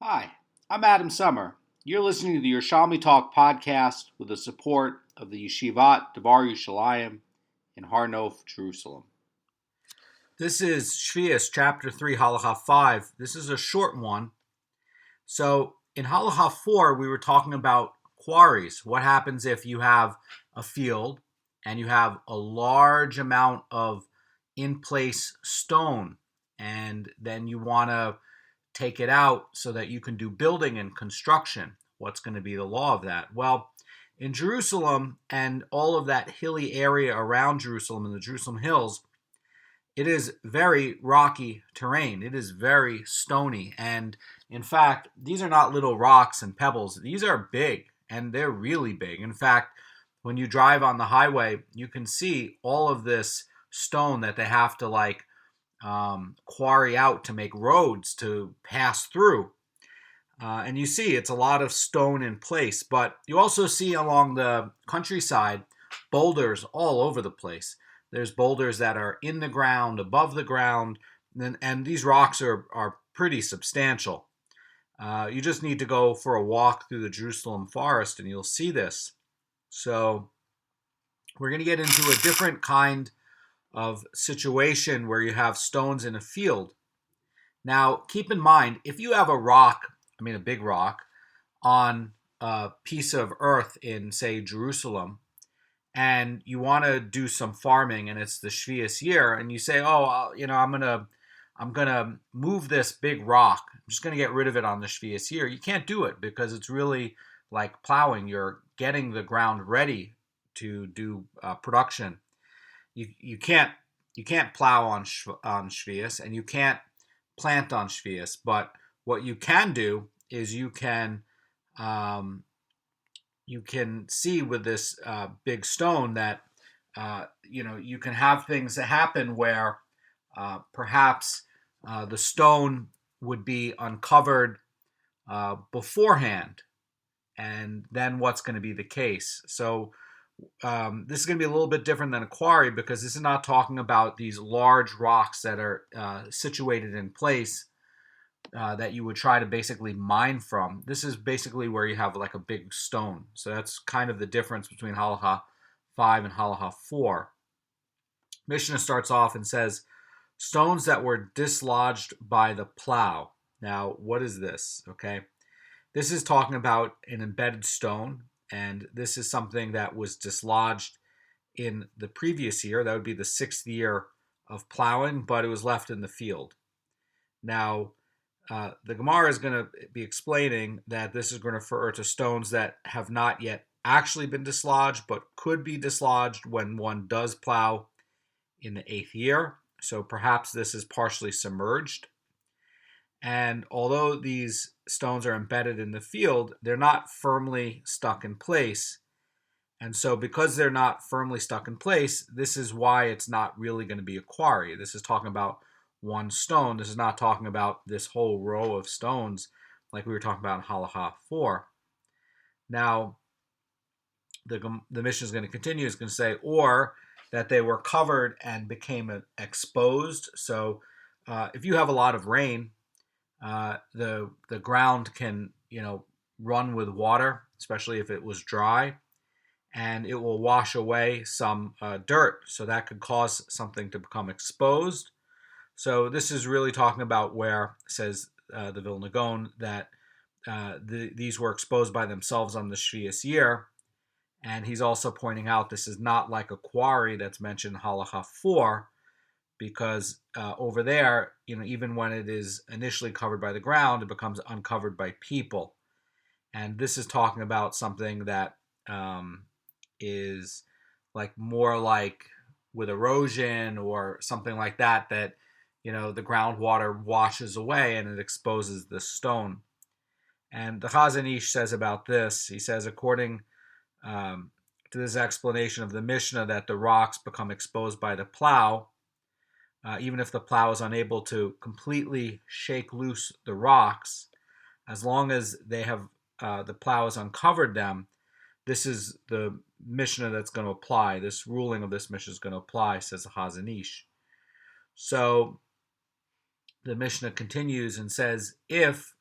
Hi, I'm Adam Summer. You're listening to the Yerushalmi Talk podcast with the support of the Yeshivat Devar Yerushalayim in Har Nof, Jerusalem. This is Sheviis, chapter 3, Halacha 5. This is a short one. So in Halacha 4, we were talking about quarries. What happens if you have a field and you have a large amount of in-place stone, and then you want to take it out so that you can do building and construction? What's going to be the law of that? Well, in Jerusalem and all of that hilly area around Jerusalem and the Jerusalem hills, it is very rocky terrain. It is very stony. And in fact, these are not little rocks and pebbles. These are big, and they're really big. In fact, when you drive on the highway, you can see all of this stone that they have to quarry out to make roads to pass through. And you see it's a lot of stone in place, but you also see along the countryside boulders all over the place. There's boulders that are in the ground, above the ground, and these rocks are pretty substantial. You just need to go for a walk through the Jerusalem forest and you'll see this. So we're going to get into a different kind of situation where you have stones in a field. Now, keep in mind, if you have a big rock, on a piece of earth in, say, Jerusalem, and you want to do some farming, and it's the Sheviis year, and you say, I'm gonna move this big rock. I'm just gonna get rid of it on the Sheviis year. You can't do it because it's really like plowing. You're getting the ground ready to do production. You can't plow on Sheviis, and you can't plant on Sheviis. But what you can do is you can see with this big stone that you can have things that happen where perhaps the stone would be uncovered beforehand, and then what's going to be the case. So this is going to be a little bit different than a quarry, because this is not talking about these large rocks that are situated in place that you would try to basically mine from. This is basically where you have like a big stone. So that's kind of the difference between Halacha 5 and Halacha 4. Mishnah starts off and says, stones that were dislodged by the plow. Now, what is this? Okay, this is talking about an embedded stone, and this is something that was dislodged in the previous year. That would be the 6th year of plowing, but it was left in the field. Now, the Gemara is going to be explaining that this is going to refer to stones that have not yet actually been dislodged, but could be dislodged when one does plow in the 8th year. So perhaps this is partially submerged. And although these stones are embedded in the field, they're not firmly stuck in place. And so because they're not firmly stuck in place, this is why it's not really going to be a quarry. This is talking about one stone. This is not talking about this whole row of stones like we were talking about in Halacha 4. Now, the Mishnah is going to continue. It's going to say, or that they were covered and became exposed. So if you have a lot of rain, the ground can run with water, especially if it was dry, and it will wash away some dirt. So that could cause something to become exposed. So this is really talking about where, says the Vilna Goan, that these were exposed by themselves on the Sheviis year. And he's also pointing out this is not like a quarry that's mentioned in Halacha 4, because over there, even when it is initially covered by the ground, it becomes uncovered by people. And this is talking about something that is more like with erosion or something like that, the groundwater washes away and it exposes the stone. And the Chazan Ish says about this, he says, according to this explanation of the Mishnah, that the rocks become exposed by the plow, even if the plow is unable to completely shake loose the rocks, as long as they have the plow has uncovered them, this is the Mishnah that's going to apply. This ruling of this Mishnah is going to apply, says the Chazan Ish. So the Mishnah continues and says, if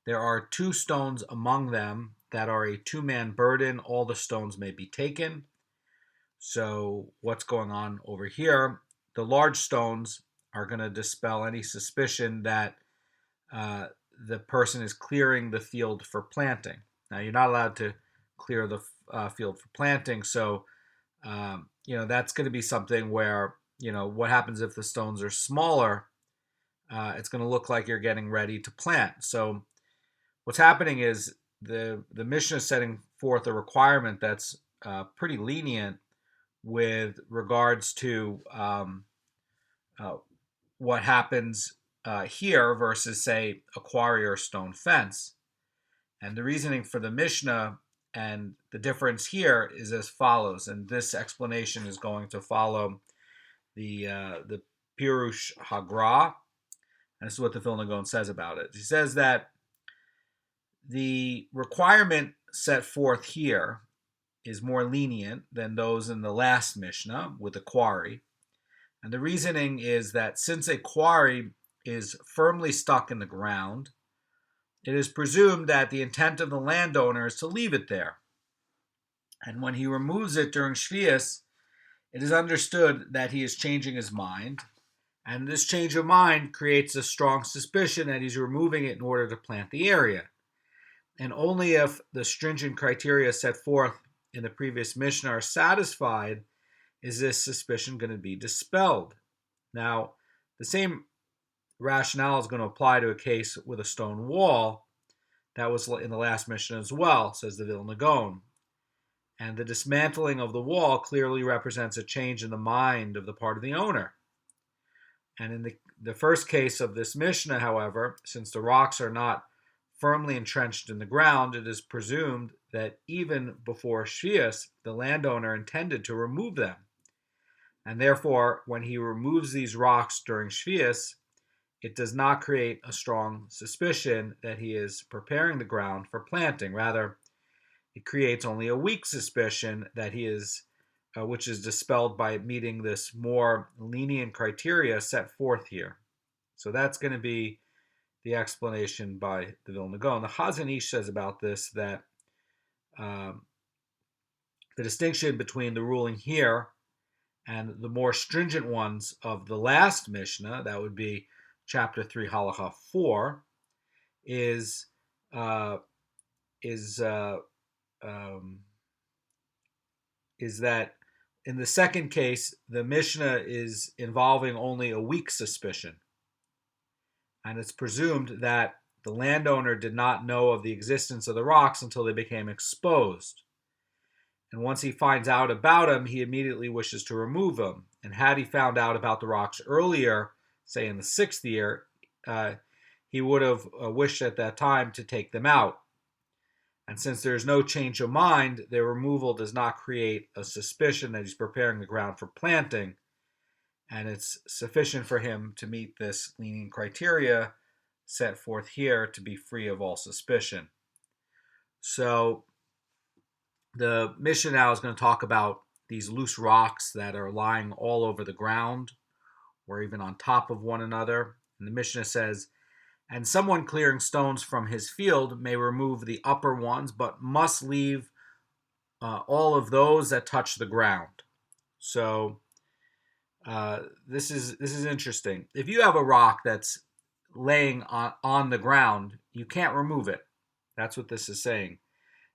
there are 2 stones among them that are a 2-man burden. All the stones may be taken. So what's going on over here? The large stones are going to dispel any suspicion that the person is clearing the field for planting. Now, you're not allowed to clear the field for planting, so that's going to be something where, what happens if the stones are smaller? It's going to look like you're getting ready to plant. So what's happening is the Mishnah is setting forth a requirement that's pretty lenient with regards to what happens here versus, say, a quarry or stone fence. And the reasoning for the Mishnah and the difference here is as follows, and this explanation is going to follow the Pirush Hagra, and this is what the Vilna Goan says about it. He says that the requirement set forth here is more lenient than those in the last Mishnah with the quarry. And the reasoning is that since a quarry is firmly stuck in the ground, it is presumed that the intent of the landowner is to leave it there. And when he removes it during Sheviis, it is understood that he is changing his mind. And this change of mind creates a strong suspicion that he's removing it in order to plant the area. And only if the stringent criteria set forth in the previous Mishnah are satisfied is this suspicion going to be dispelled. Now, the same rationale is going to apply to a case with a stone wall. That was in the last Mishnah as well, says the Vilna Goan. And the dismantling of the wall clearly represents a change in the mind of the part of the owner. And in the first case of this Mishnah, however, since the rocks are not firmly entrenched in the ground, it is presumed that even before Sheviis, the landowner intended to remove them. And therefore, when he removes these rocks during Sheviis, it does not create a strong suspicion that he is preparing the ground for planting. Rather, it creates only a weak suspicion that he is, which is dispelled by meeting this more lenient criteria set forth here. So that's going to be the explanation by the Vilna Goan. The Chazan Ish says about this that the distinction between the ruling here and the more stringent ones of the last Mishnah, that would be chapter 3, Halacha 4, is that in the second case, the Mishnah is involving only a weak suspicion. And it's presumed that the landowner did not know of the existence of the rocks until they became exposed. And once he finds out about them, he immediately wishes to remove them. And had he found out about the rocks earlier, say in the 6th year, he would have wished at that time to take them out. And since there is no change of mind, their removal does not create a suspicion that he's preparing the ground for planting. And it's sufficient for him to meet this lenient criteria set forth here to be free of all suspicion. So the Mishnah now is going to talk about these loose rocks that are lying all over the ground or even on top of one another. And the Mishnah says, and someone clearing stones from his field may remove the upper ones, but must leave all of those that touch the ground. So this is interesting. If you have a rock that's laying on the ground, you can't remove it. That's what this is saying.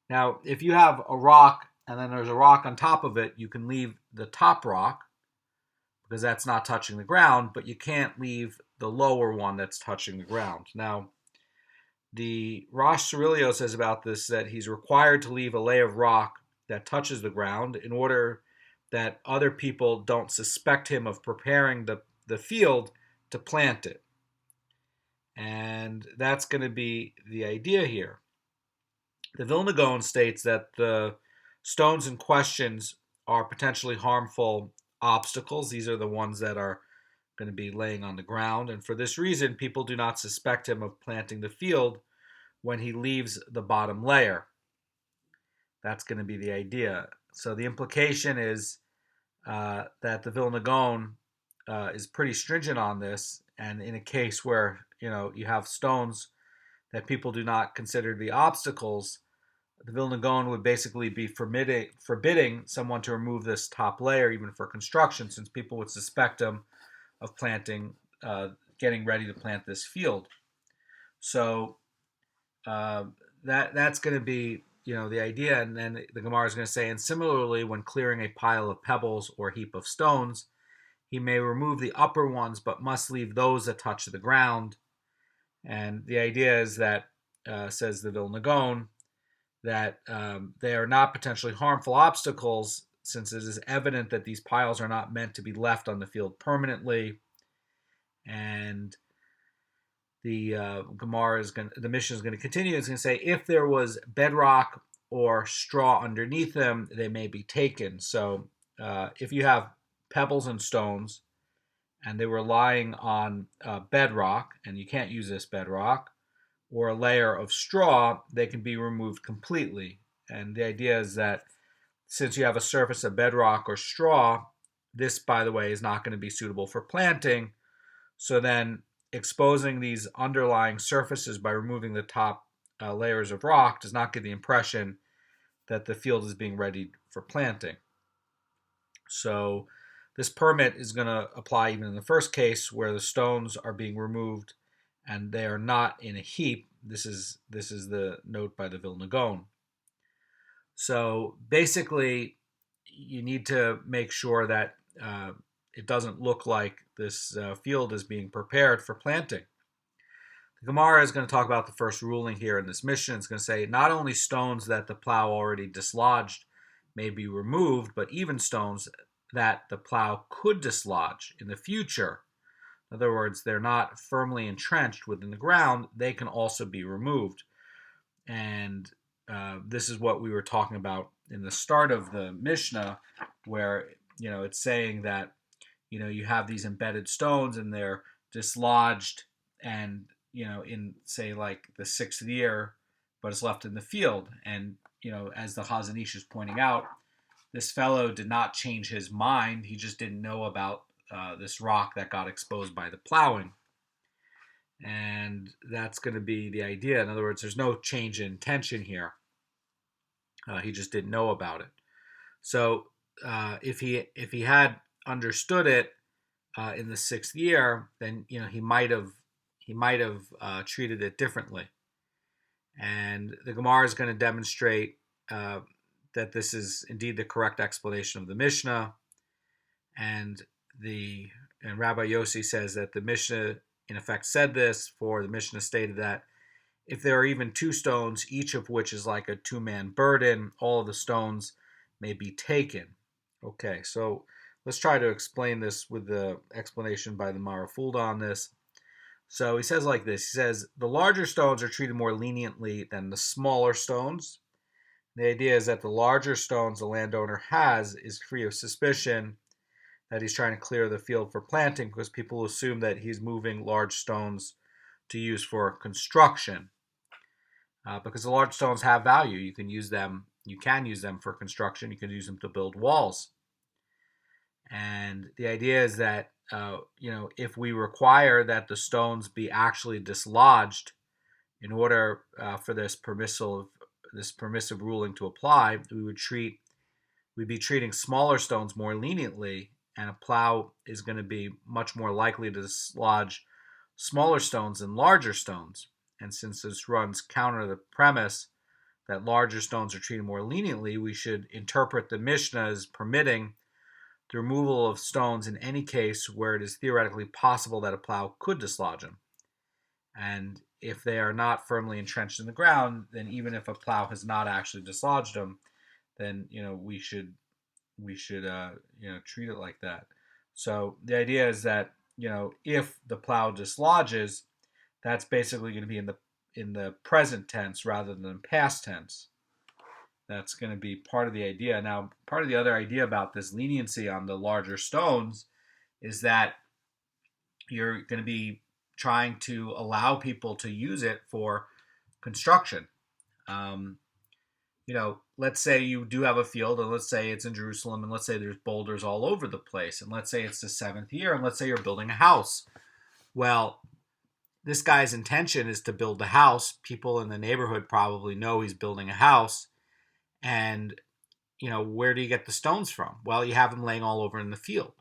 Now, if you have a rock and then there's a rock on top of it, you can leave the top rock because that's not touching the ground, but you can't leave the lower one that's touching the ground. Now, the Rosh Cirilio says about this that he's required to leave a layer of rock that touches the ground in order that other people don't suspect him of preparing the field to plant it. And that's going to be the idea here. The Vilna Goan states that the stones in questions are potentially harmful obstacles. These are the ones that are going to be laying on the ground. And for this reason, people do not suspect him of planting the field when he leaves the bottom layer. That's going to be the idea. So the implication is that the Vilna Goan is pretty stringent on this. And in a case where you have stones that people do not consider to be obstacles, the Vilna Goan would basically be forbidding someone to remove this top layer, even for construction, since people would suspect them of getting ready to plant this field. So that's going to be the idea, and then the Gemara is going to say, and similarly, when clearing a pile of pebbles or heap of stones, he may remove the upper ones, but must leave those that touch the ground. And the idea is that, says the Vilna Goan, that they are not potentially harmful obstacles, since it is evident that these piles are not meant to be left on the field permanently. And the the Mishnah is going to continue. It's going to say, if there was bedrock or straw underneath them, they may be taken. So if you have pebbles and stones, and they were lying on bedrock, and you can't use this bedrock, or a layer of straw, they can be removed completely. And the idea is that since you have a surface of bedrock or straw, this, by the way, is not going to be suitable for planting. So then exposing these underlying surfaces by removing the top layers of rock does not give the impression that the field is being ready for planting. So this permit is going to apply even in the first case where the stones are being removed and they are not in a heap. This is the note by the Vilna Goan. So basically, you need to make sure that it doesn't look like this field is being prepared for planting. The Gemara is going to talk about the first ruling here in this Mishnah. It's going to say not only stones that the plow already dislodged may be removed, but even stones that the plow could dislodge in the future. In other words, they're not firmly entrenched within the ground, they can also be removed. And this is what we were talking about in the start of the Mishnah, where it's saying that you have these embedded stones and they're dislodged, and in, say, like the 6th year, but it's left in the field. And as the Chazan Ish is pointing out, this fellow did not change his mind. He just didn't know about this rock that got exposed by the plowing. And that's going to be the idea. In other words, there's no change in intention here. He just didn't know about it. So if he had understood it in the 6th year, then he might have treated it differently. And the Gemara is going to demonstrate that this is indeed the correct explanation of the Mishnah. And Rabbi Yossi says that the Mishnah in effect said this, for the Mishnah stated that if there are even 2 stones, each of which is like a 2-man burden, all of the stones may be taken. Okay, so let's try to explain this with the explanation by the Marafulda on this. So he says like this. He says, the larger stones are treated more leniently than the smaller stones. The idea is that the larger stones the landowner has is free of suspicion that he's trying to clear the field for planting, because people assume that he's moving large stones to use for construction. Because the large stones have value. You can use them for construction. You can use them to build walls. And the idea is that if we require that the stones be actually dislodged in order for this permissive ruling to apply, we'd be treating smaller stones more leniently, and a plow is going to be much more likely to dislodge smaller stones than larger stones. And since this runs counter to the premise that larger stones are treated more leniently, we should interpret the Mishnah as permitting the removal of stones in any case where it is theoretically possible that a plow could dislodge them. And if they are not firmly entrenched in the ground, then even if a plow has not actually dislodged them, then we should treat it like that. So the idea is that if the plow dislodges, that's basically going to be in the present tense rather than the past tense. That's going to be part of the idea. Now, part of the other idea about this leniency on the larger stones is that you're going to be trying to allow people to use it for construction. Let's say you do have a field, and let's say it's in Jerusalem, and let's say there's boulders all over the place, and let's say it's the 7th year, and let's say you're building a house. Well, this guy's intention is to build a house. People in the neighborhood probably know he's building a house. And, where do you get the stones from? Well, you have them laying all over in the field.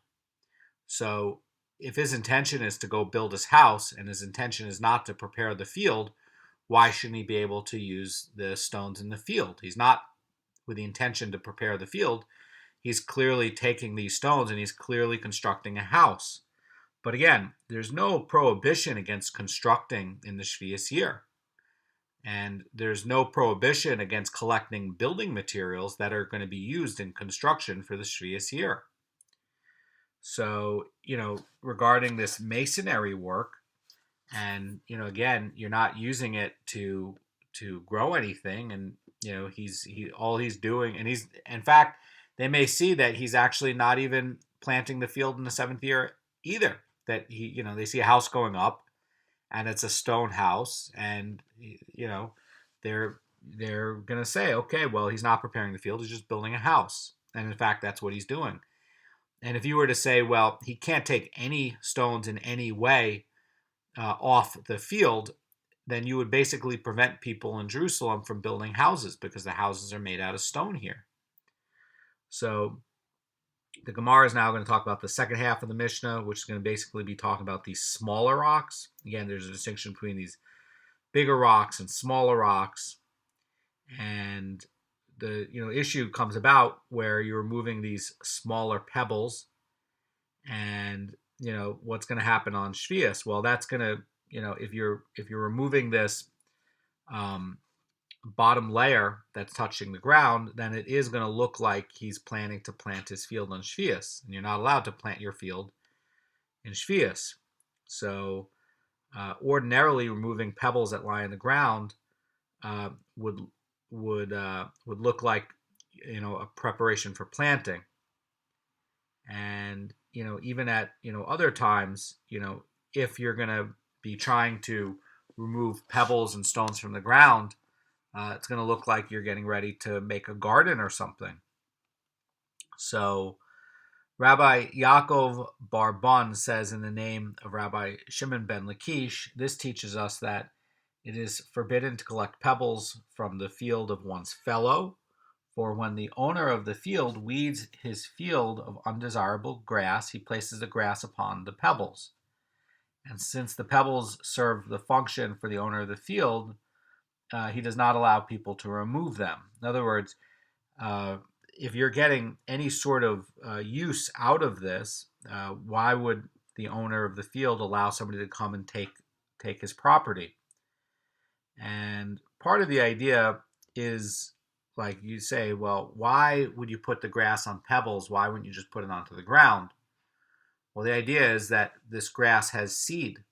So if his intention is to go build his house and his intention is not to prepare the field, why shouldn't he be able to use the stones in the field? He's not with the intention to prepare the field. He's clearly taking these stones and he's clearly constructing a house. But again, there's no prohibition against constructing in the Sheviis year. And there's no prohibition against collecting building materials that are going to be used in construction for the Sheviis year. So, regarding this masonry work, and, again, you're not using it to grow anything. And, all he's doing, and in fact, they may see that he's actually not even planting the field in the seventh year either. That they see a house going up, and it's a stone house, and they're gonna say, okay, well, he's not preparing the field; he's just building a house, and in fact, that's what he's doing. And if you were to say, well, he can't take any stones in any way off the field, then you would basically prevent people in Jerusalem from building houses because the houses are made out of stone here. So the Gemara is now going to talk about the second half of the Mishnah, which is going to basically be talking about these smaller rocks. Again, there's a distinction between these bigger rocks and smaller rocks. And the issue comes about where you're removing these smaller pebbles, and what's going to happen on Sheviis? Well, that's going to if you're removing this bottom layer that's touching the ground, then it is going to look like he's planning to plant his field on Sheviis, and you're not allowed to plant your field in Sheviis. So ordinarily, removing pebbles that lie on the ground would look like a preparation for planting. And even at other times, if you're going to be trying to remove pebbles and stones from the ground, it's going to look like you're getting ready to make a garden or something. So Rabbi Yaakov Bar-Bun says in the name of Rabbi Shimon ben Lakish, this teaches us that it is forbidden to collect pebbles from the field of one's fellow, for when the owner of the field weeds his field of undesirable grass, he places the grass upon the pebbles. And since the pebbles serve the function for the owner of the field, he does not allow people to remove them. In other words, if you're getting any sort of use out of this, why would the owner of the field allow somebody to come and take his property? And part of the idea is, like you say, well, why would you put the grass on pebbles? Why wouldn't you just put it onto the ground? Well, the idea is that this grass has seed.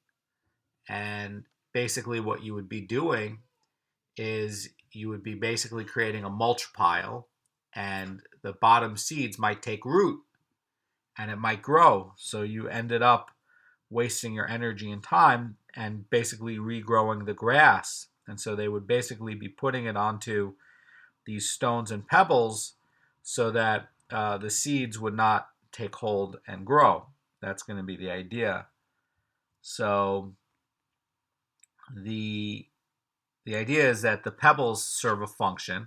And basically what you would be doing is you would be basically creating a mulch pile, and the bottom seeds might take root and it might grow. So you ended up wasting your energy and time and basically regrowing the grass. And so they would basically be putting it onto these stones and pebbles so that the seeds would not take hold and grow. That's going to be the idea. So the idea is that the pebbles serve a function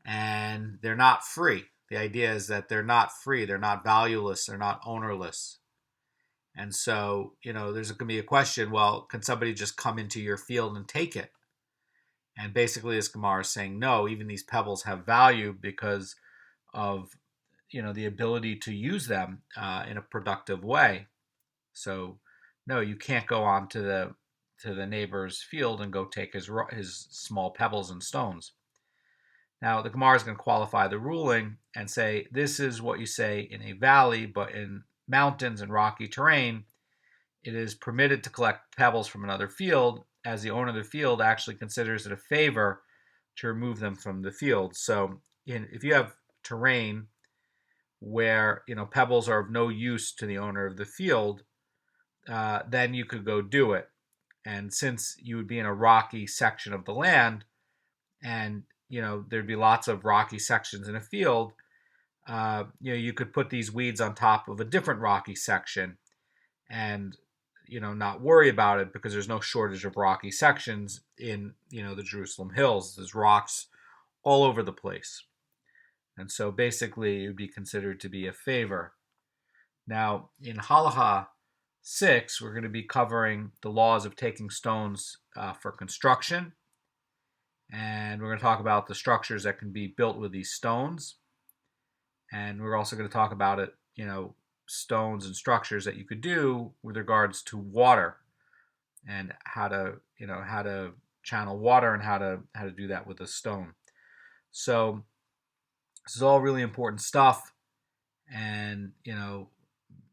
and they're not free. The idea is that they're not free, they're not valueless, they're not ownerless. And so, there's going to be a question, well, can somebody just come into your field and take it? And basically, this Gemara is saying, no, even these pebbles have value because of, the ability to use them in a productive way. So, no, you can't go on to the neighbor's field and go take his small pebbles and stones. Now, the Gemara is going to qualify the ruling and say, this is what you say in a valley, but in mountains and rocky terrain, it is permitted to collect pebbles from another field, as the owner of the field actually considers it a favor to remove them from the field. So if you have terrain where pebbles are of no use to the owner of the field, then you could go do it. And since you would be in a rocky section of the land, and there'd be lots of rocky sections in a field, you could put these weeds on top of a different rocky section, and not worry about it because there's no shortage of rocky sections in, the Jerusalem hills. There's rocks all over the place. And so basically it would be considered to be a favor. Now, in Halacha 6, we're going to be covering the laws of taking stones for construction. And we're going to talk about the structures that can be built with these stones. And we're also going to talk about it, stones and structures that you could do with regards to water and how to channel water and how to do that with a stone. So this is all really important stuff. And,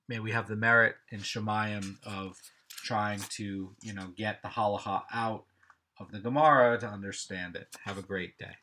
may we have the merit in Shemayim of trying to, get the halacha out of the Gemara to understand it. Have a great day.